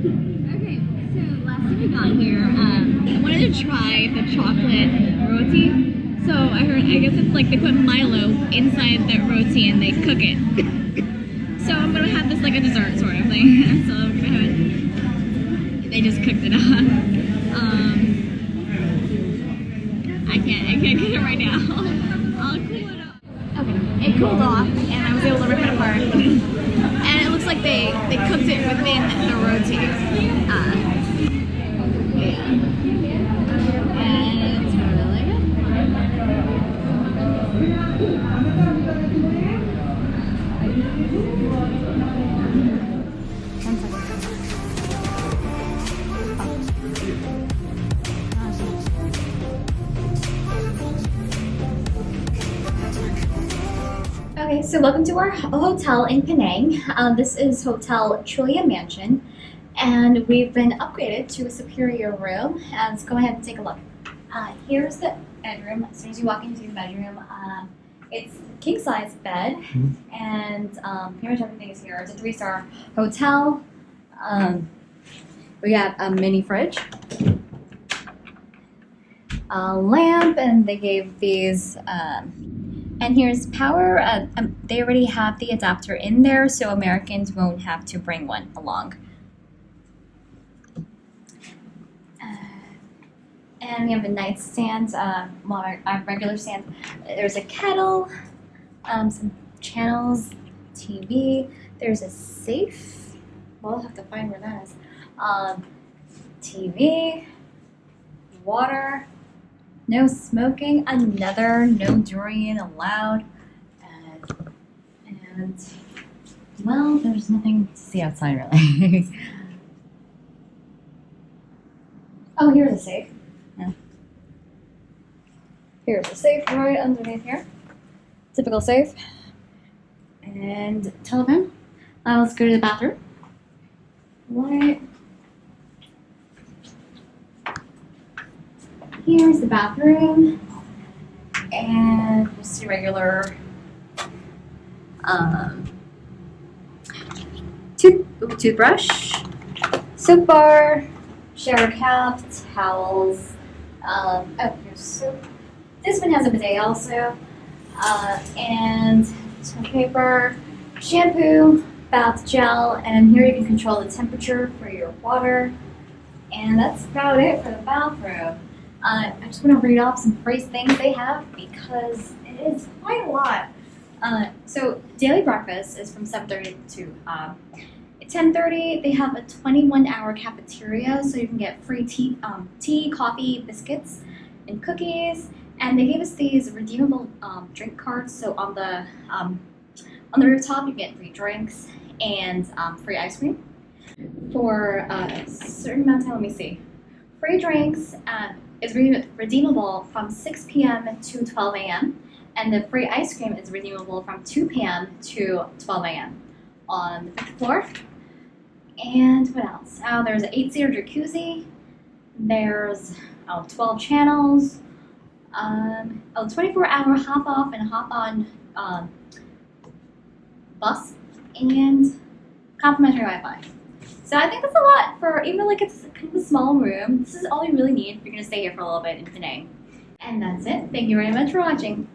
Okay, so last time we got here, I wanted to try the chocolate roti. So I guess it's like they put Milo inside the roti and they cook it. So I'm gonna have this like a dessert sort of thing. So I'm gonna have it. They just cooked it up. I can't get it right now. I'll cool it off. Okay, it cooled off and I was able to rip it apart. And it looks like they cooked it within the roti. Yeah. And it's really Okay, so welcome to our hotel in Penang. This is Hotel Chulia Mansion, and we've been upgraded to a superior room. Let's go ahead and take a look. Here's the bedroom. As soon as you walk into the bedroom, it's a king-size bed, and pretty much everything is here. It's a 3-star hotel. We have a mini fridge, a lamp, and they gave these. And here's power. They already have the adapter in there, so Americans won't have to bring one along. And we have a nightstand, our regular stand. There's a kettle, some channels, TV. There's a safe. We'll have to find where that is. TV, water. No smoking, another no durian allowed, and well, there's nothing to see outside really. Oh, here's a safe. Yeah. Here's a safe right underneath here. Typical safe. And telephone. Let's go to the bathroom. Right. Here's the bathroom, and just a regular toothbrush, soap bar, shower cap, towels. Oh, here's soap. This one has a bidet also, and some paper, shampoo, bath gel, and here you can control the temperature for your water. And that's about it for the bathroom. I just want to read off some phrase things they have because it is quite a lot. So daily breakfast is from 7:30 to 10:30. They have a 21-hour cafeteria, so you can get free tea, coffee, biscuits, and cookies. And they gave us these redeemable drink cards. So on the rooftop, you get free drinks and free ice cream for a certain amount of time. Let me see. Free drinks is redeemable from 6 p.m. to 12 a.m. and the free ice cream is redeemable from 2 p.m. to 12 a.m. on the 5th floor. And what else? There's an 8-seater jacuzzi. There's 12 channels. A 24-hour hop off and hop on bus, and complimentary Wi-Fi. So I think that's a lot for even like it's kind of a small room. This is all you really need if you're gonna stay here for a little bit in Penang. And that's it. Thank you very much for watching.